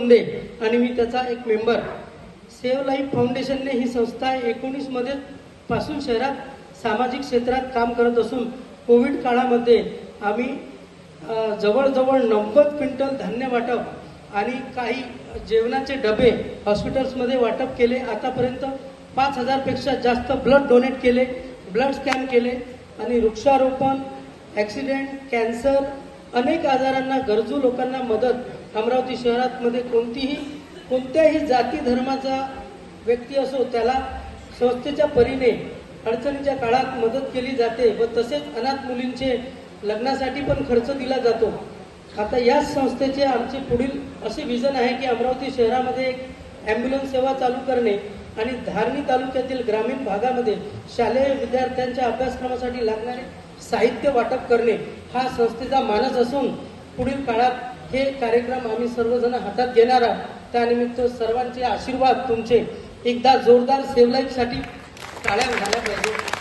लोंढे आणि मी त्याचा एक मेंबर। सेव्ह लाईफ फाउंडेशनने ही संस्था 19 मध्ये पासून शहरात सामाजिक क्षेत्रात काम करत असून कोविड काळामध्ये आम्ही जवळजवळ 90 क्विंटल धान्य वाटप आणि काही जेवणाचे डबे हॉस्पिटल्समध्ये वाटप केले। आतापर्यंत 5000 पेक्षा जास्त ब्लड डोनेट केले, ब्लड स्कॅन केले आणि वृक्षारोपण, ॲक्सिडेंट, कॅन्सर, अनेक आजारांना गरजू लोकांना मदत। अमरावती शहरात मध्ये कोणत्याही जाती धर्माचा व्यक्ती असो त्याला संस्थेच्या परीने अडचणीच्या काळात मदत केली जाते व तसेच अनाथ मुलींचे लग्नासाठी पण खर्च दिला जातो। आता या संस्थेचे आमचे पुढील असे विजन आहे की अमरावती शहरामध्ये एक ॲम्ब्युलन्स सेवा चालू करणे आणि धारणी तालुक्यातील ग्रामीण भागामध्ये शालेय विद्यार्थ्यांच्या अभ्यासक्रमासाठी लागणारे साहित्य वाटप करणे हा संस्थेचा मानस असून पुढील काळात हे कार्यक्रम आम्ही सर्वजण हातात घेणार आहोत। त्यानिमित्त सर्वांचे आशीर्वाद तुमचे एकदा जोरदार सेव्ह लाईफसाठी टाळ्या झाल्या पाहिजे।